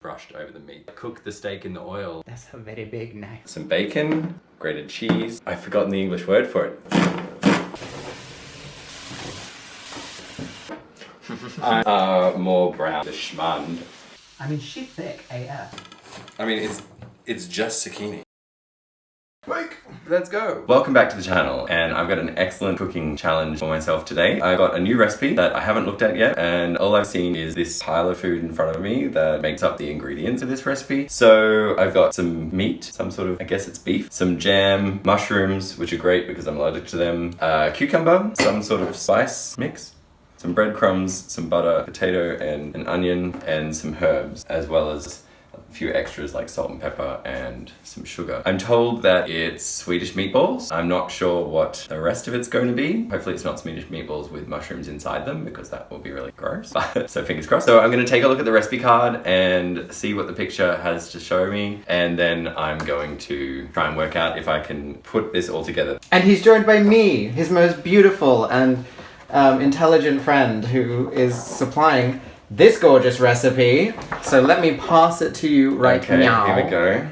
brushed over the meat. Cook the steak in the oil. That's a very big knife. Some bacon, grated cheese. I've forgotten the English word for it. More brown. The schmand. I mean, she's thick AF. I mean, it's just zucchini. Let's go. Welcome back to the channel, and I've got an excellent cooking challenge for myself today. I got a new recipe that I haven't looked at yet, and all I've seen is this pile of food in front of me that makes up the ingredients of this recipe. So I've got some meat, some sort of, I guess it's beef, some jam, mushrooms, which are great because I'm allergic to them, cucumber, some sort of spice mix, some breadcrumbs, some butter, potato and an onion, and some herbs, as well as a few extras like salt and pepper and some sugar. I'm told that it's Swedish meatballs. I'm not sure what the rest of it's going to be. Hopefully it's not Swedish meatballs with mushrooms inside them, because that will be really gross. So fingers crossed. So I'm going to take a look at the recipe card and see what the picture has to show me, and then I'm going to try and work out if I can put this all together. And he's joined by me, his most beautiful and intelligent friend, who is supplying this gorgeous recipe. So let me pass it to you right now. Okay, here we go.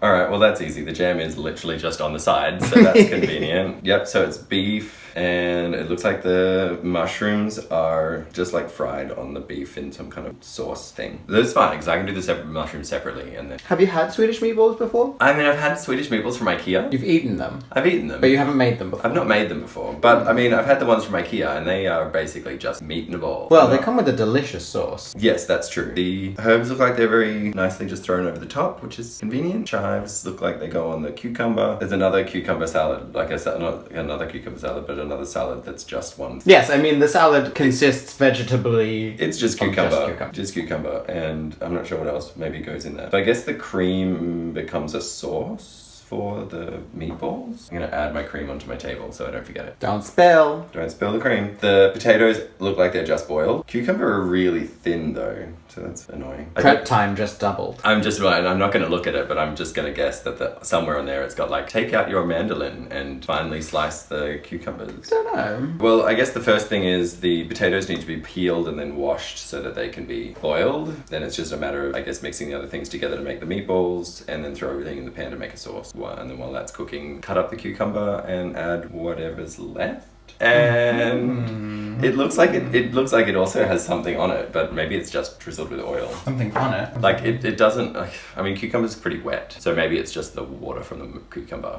All right, well that's easy. The jam is literally just on the side, so that's convenient. Yep, so it's beef, and it looks like the mushrooms are just like fried on the beef in some kind of sauce thing. That's fine, because I can do the mushrooms separately, and then... Have you had Swedish meatballs before? I mean, I've had Swedish meatballs from IKEA. You've eaten them? I've eaten them. But you haven't made them before? I've not made them before, but I mean, I've had the ones from IKEA, and they are basically just meat in a ball. Well, they come with a delicious sauce. Yes, that's true. The herbs look like they're very nicely just thrown over the top, which is convenient. Chives look like they go on the cucumber. There's another cucumber salad, like I said, not another cucumber salad, but another salad that's just one. Yes, I mean the salad consists vegetably... It's just cucumber. Just cucumber, and I'm not sure what else maybe goes in there. So I guess the cream becomes a sauce for the meatballs. I'm gonna add my cream onto my table so I don't forget it. Don't spill. Don't spill the cream. The potatoes look like they're just boiled. Cucumber are really thin though, so that's annoying. Prep time just doubled. I'm not gonna look at it, but I'm just gonna guess that somewhere on there it's got like, take out your mandolin and finely slice the cucumbers. I don't know. Well, I guess the first thing is the potatoes need to be peeled and then washed so that they can be boiled. Then it's just a matter of, I guess, mixing the other things together to make the meatballs, and then throw everything in the pan to make a sauce. And then while that's cooking, cut up the cucumber and add whatever's left. And it looks like it also has something on it, but maybe it's just drizzled with oil. Something on it? Like it doesn't, I mean, cucumber's pretty wet, so maybe it's just the water from the cucumber.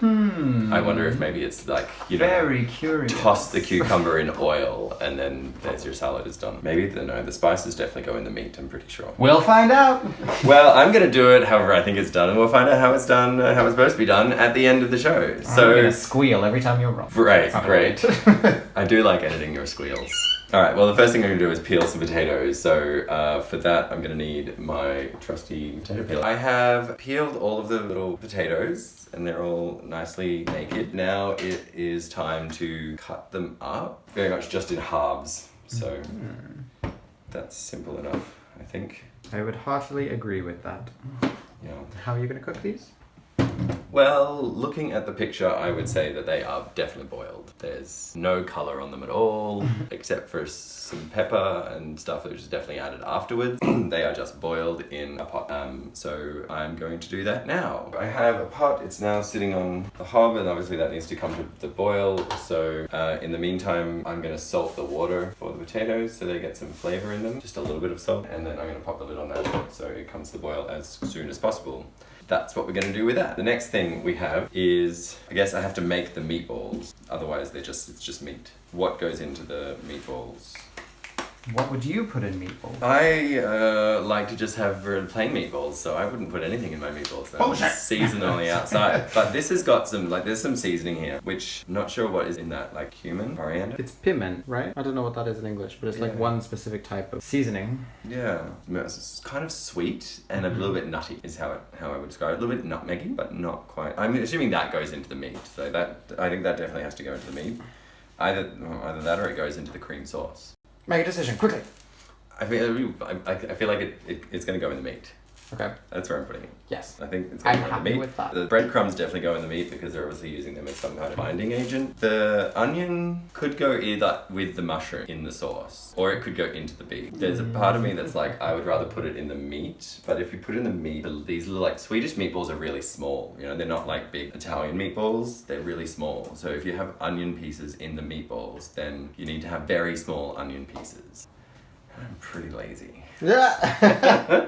I wonder if maybe it's like, you know, very curious. Toss the cucumber in oil and then there's your salad is done. Maybe, the spices definitely go in the meat, I'm pretty sure. We'll find out. Well, I'm gonna do it however I think it's done, and we'll find out how it's done, how it's supposed to be done at the end of the show. So I'm gonna squeal every time you're wrong. Right, great. I do like editing your squeals. Alright, well the first thing I'm going to do is peel some potatoes. So for that I'm going to need my trusty potato peeler. I have peeled all of the little potatoes and they're all nicely naked. Now it is time to cut them up, very much just in halves. So that's simple enough, I think. I would heartily agree with that. Yeah. How are you going to cook these? Well, looking at the picture, I would say that they are definitely boiled. There's no colour on them at all, except for some pepper and stuff which is definitely added afterwards. They are just boiled in a pot. So I'm going to do that now. I have a pot, it's now sitting on the hob, and obviously that needs to come to the boil. So in the meantime, I'm going to salt the water for the potatoes so they get some flavour in them. Just a little bit of salt, and then I'm going to pop the lid on that so it comes to the boil as soon as possible. That's what we're going to do with that. The next thing we have is, I guess I have to make the meatballs. Otherwise it's just meat. What goes into the meatballs? What would you put in meatballs? I like to just have plain meatballs, so I wouldn't put anything in my meatballs. I would season on the outside. But this has got some, there's some seasoning here, which I'm not sure what is in that, like cumin, coriander? It's piment, right? I don't know what that is in English, but it's like one specific type of seasoning. Yeah, it's kind of sweet and a little bit nutty is how I would describe it. A little bit nutmeggy, but not quite. I'm assuming that goes into the meat, so I think that definitely has to go into the meat. Either that or it goes into the cream sauce. Make a decision, quickly. I feel like it's going to go in the meat. Okay. That's where I'm putting it. Yes. I think it's I'm going to go in the happy meat. with that. The breadcrumbs definitely go in the meat because they're obviously using them as some kind of binding agent. The onion could go either with the mushroom in the sauce, or it could go into the beef. There's a part of me that's like, I would rather put it in the meat, but if you put it in the meat, these little like Swedish meatballs are really small. You know, they're not like big Italian meatballs. They're really small. So if you have onion pieces in the meatballs, then you need to have very small onion pieces. I'm pretty lazy. Yeah.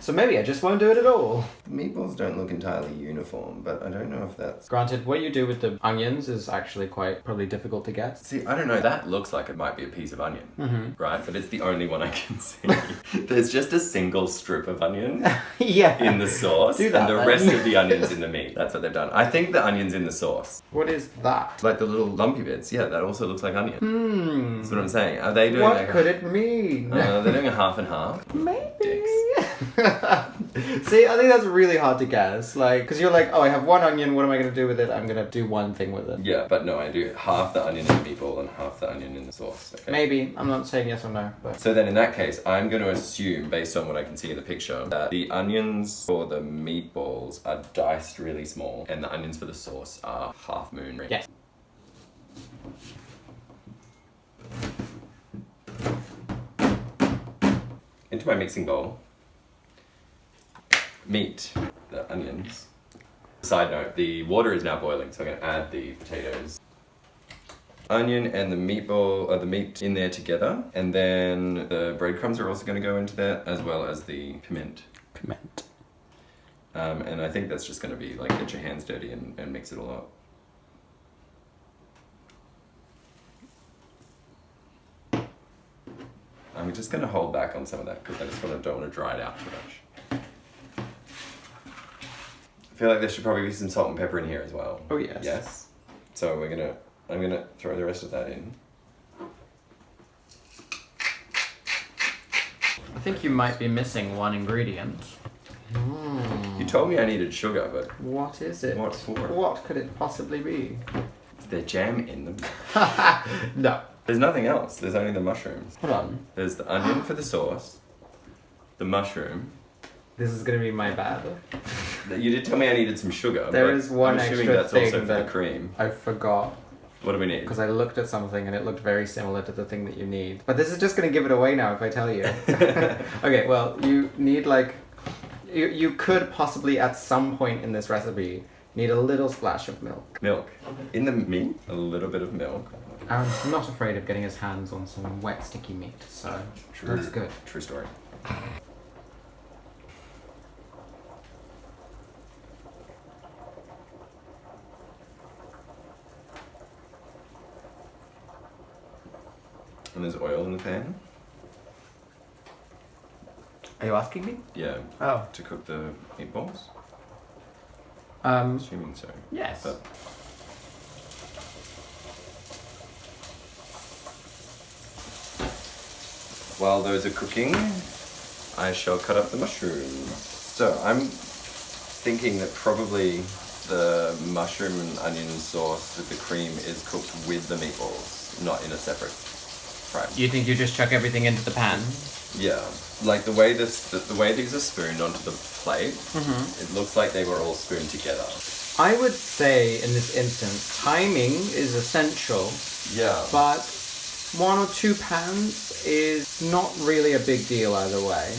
So maybe I just won't do it at all. Meatballs don't look entirely uniform, but I don't know if that's... Granted, what you do with the onions is actually quite probably difficult to get. See, I don't know, that looks like it might be a piece of onion, right? But it's the only one I can see. There's just a single strip of onion Yeah. in the sauce, Do that, and the then. rest of the onion's in the meat. That's what they've done. I think the onion's in the sauce. What is that? Like the little lumpy bits, yeah, that also looks like onion. That's what I'm saying. Are they doing What like could it mean? they're doing a half and half? Maybe. Dicks. See, I think that's really hard to guess. Like, because you're like, oh, I have one onion, what am I going to do with it? I'm going to do one thing with it. Yeah, but no, I do half the onion in the meatball and half the onion in the sauce. Okay? Maybe. I'm not saying yes or no, but... So then in that case, I'm going to assume, based on what I can see in the picture, that the onions for the meatballs are diced really small, and the onions for the sauce are half moon ring. Yes. Into my mixing bowl, meat, the onions. Side note, the water is now boiling, so I'm going to add the potatoes. Onion and the meatball, the meat in there together, and then the breadcrumbs are also going to go into there, as well as the piment. Piment. And I think that's just going to be like, get your hands dirty and mix it all up. I'm just going to hold back on some of that because I just don't want to dry it out too much. I feel like there should probably be some salt and pepper in here as well. Oh, yes. Yes. So I'm gonna throw the rest of that in. I think you might be missing one ingredient. You told me I needed sugar, but What is it? What for? What could it possibly be? is there jam in them? No. There's nothing else. There's only the mushrooms. Hold on. There's the onion for the sauce, the mushroom. This is going to be my bad. You did tell me I needed some sugar. There but is one I'm assuming extra that's also thing for that the cream. I forgot. What do we need? Because I looked at something and it looked very similar to the thing that you need. But this is just going to give it away now if I tell you. Okay, well, you need like... You could possibly at some point in this recipe need a little splash of milk. Milk. In the meat, a little bit of milk. Aaron's not afraid of getting his hands on some wet, sticky meat, so that's good. True story. And there's oil in the pan. Are you asking me? Yeah. Oh. To cook the meatballs? Um, Assuming so. yes. But while those are cooking, I shall cut up the mushrooms. So I'm thinking that probably the mushroom and onion sauce with the cream is cooked with the meatballs, not in a separate fry. You think you just chuck everything into the pan? Yeah, like the way the way these are spooned onto the plate, it looks like they were all spooned together. I would say in this instance, timing is essential, Yeah. but 1 or 2 pans is not really a big deal either way.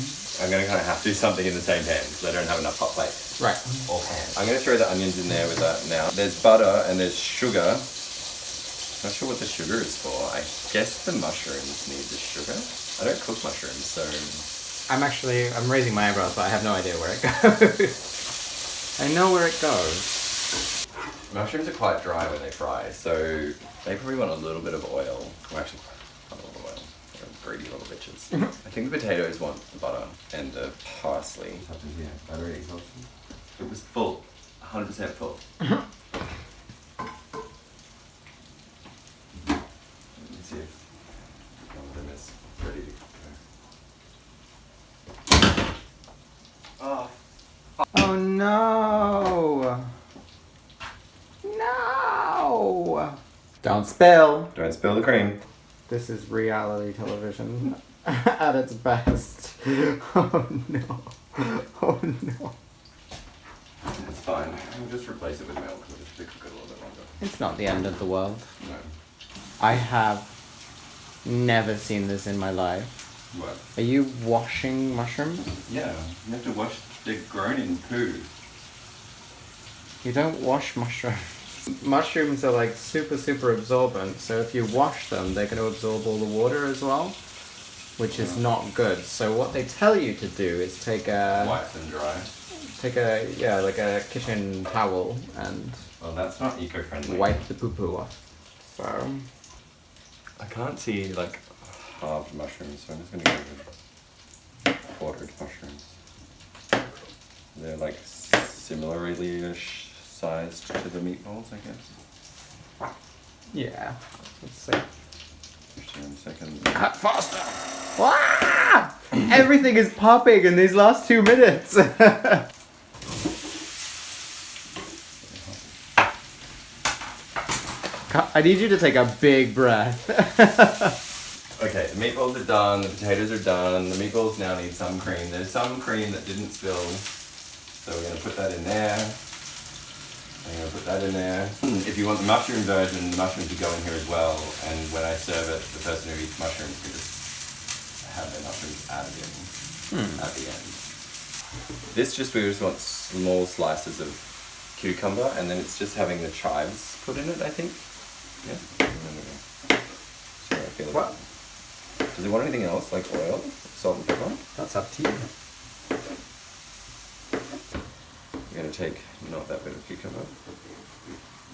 I'm gonna kind of have to do something in the same pan because I don't have enough hot plates. Right. Or pans. I'm gonna throw the onions in there with that now. There's butter and there's sugar. Not sure what the sugar is for. I guess the mushrooms need the sugar. I don't cook mushrooms, so... I'm raising my eyebrows, but I have no idea where it goes. I know where it goes. Mushrooms are quite dry when they fry, so they probably want a little bit of oil. Well, actually, not a little oil. They're greedy little bitches. I think the potatoes want the butter and the parsley. Up to here. Battery exhaustion. It was full. 100% full. Let me see if one of them is ready to go. Oh. Oh no! No! Don't spill! Don't spill the cream. This is reality television at its best. Oh no. Oh no. It's fine. We'll just replace it with milk. We'll just cook it a little bit longer. It's not the end of the world. No. I have never seen this in my life. What? Are you washing mushrooms? Yeah, you have to wash. They're grown in poo. You don't wash mushrooms. Mushrooms are like super absorbent, so if you wash them, they're going to absorb all the water as well, which is not good. So what they tell you to do is take a... Wipe them dry. Take a, yeah, like a kitchen towel and... Well, that's not eco-friendly. Wipe the poo-poo off. So... I can't see, like, halved mushrooms, so I'm just going to go with quartered mushrooms. They're, like, similarly-ish sized to the meatballs, I guess. Yeah, let's see. Actually, in a second. Cut faster! Wow! Everything is popping in these last 2 minutes! I need you to take a big breath. Okay, the meatballs are done, the potatoes are done, the meatballs now need some cream. There's some cream that didn't spill, so we're going to put that in there. I'm going to put that in there. If you want the mushroom version, the mushrooms will go in here as well, and when I serve it, the person who eats mushrooms can just have their mushrooms added in at the end. This we just want small slices of cucumber, and then it's just having the chives put in it, I think. Yeah. Sorry, I feel What? Does it want anything else, like oil, salt and pepper? That's up to you. We're going to take not that bit of cucumber.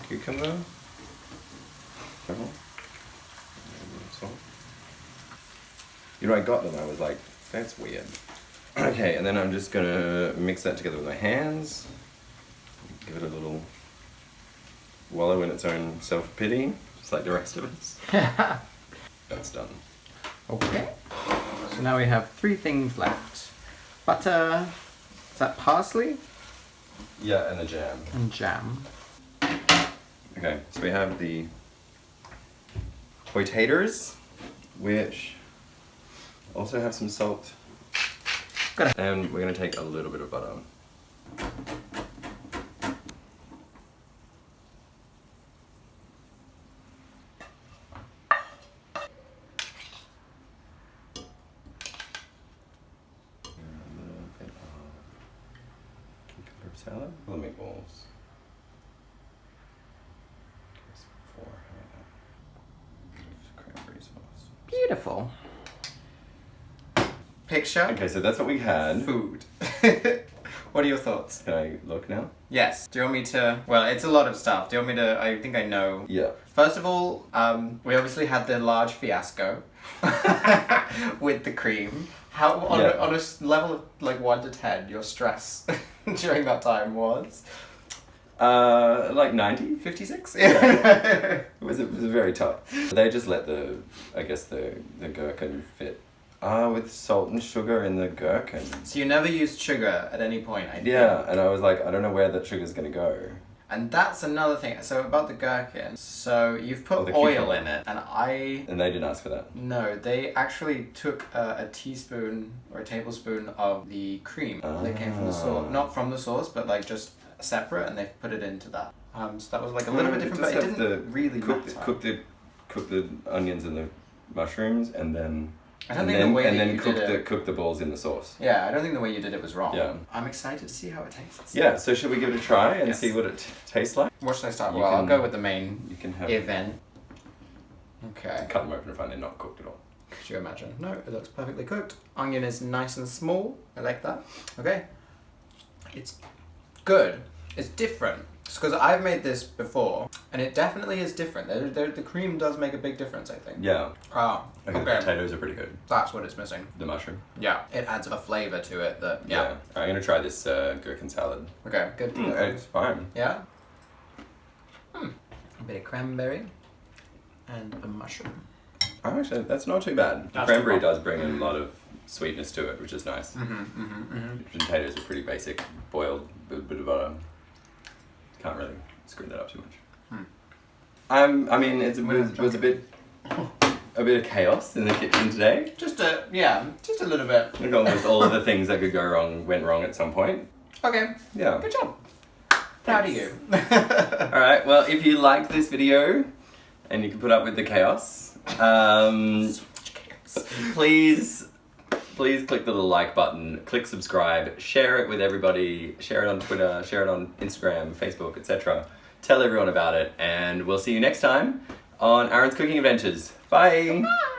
Cucumber. Pepper. And salt. You know, I got them, I was like, that's weird. Okay, and then I'm just going to mix that together with my hands. Give it a little wallow in its own self-pity, just like the rest of us. That's done. Okay. So now we have 3 things left. Butter, is that parsley? Yeah, and the jam. And jam. Okay, so we have the potatoes, which also have some salt. Good. And we're going to take a little bit of butter. Salad for the meatballs. Cranberry sauce. Beautiful. Picture. Okay, so that's what we had. Food. What are your thoughts? Can I look now? Yes. Do you want me to... Well, it's a lot of stuff. Do you want me to... I think I know. Yeah. First of all, we obviously had the large fiasco with the cream. How on a level of like 1 to 10, your stress during that time was? Like 90? 56? Yeah. it was very tough. They just let the gherkin fit. With salt and sugar in the gherkin. So you never used sugar at any point, I think. Yeah, and I was like, I don't know where that sugar's gonna go. And that's another thing. So about the gherkin, so you've put oil in it, and And they didn't ask for that. No, they actually took a teaspoon or a tablespoon of the cream that came from the sauce. Not from the sauce, but like just separate, and they put it into that. So that was like a little bit different, but it didn't really matter. Cook the onions and the mushrooms, and then... I don't think the way that you did it... cook the balls in the sauce. Yeah, I don't think the way you did it was wrong. Yeah. I'm excited to see how it tastes. Yeah, so should we give it a try and see what it tastes like? What should I start with? Well, I'll go with the main event. Okay. Cut them open and find they're not cooked at all. Could you imagine? No, it looks perfectly cooked. Onion is nice and small. I like that. Okay. It's good. It's different. Because I've made this before, and it definitely is different. The cream does make a big difference, I think. Yeah. Okay. The potatoes are pretty good. That's what it's missing. The mushroom. Yeah. It adds a flavour to it that, yeah. I'm going to try this gherkin salad. Okay, good. It's fine. Yeah? A bit of cranberry and a mushroom. Oh, actually, that's not too bad. The cranberry does bring a lot of sweetness to it, which is nice. The potatoes are pretty basic, boiled with a bit of butter. Can't really screw that up too much. I mean, it was a bit a bit of chaos in the kitchen today. Just a little bit. Like almost all of the things that could go wrong went wrong at some point. Okay. Yeah. Good job. Proud of you. Alright, well, if you liked this video and you can put up with the chaos, So much chaos. please click the little like button, click subscribe, share it with everybody, share it on Twitter, share it on Instagram, Facebook, etc. Tell everyone about it, and we'll see you next time on Aaron's Cooking Adventures. Bye! Bye.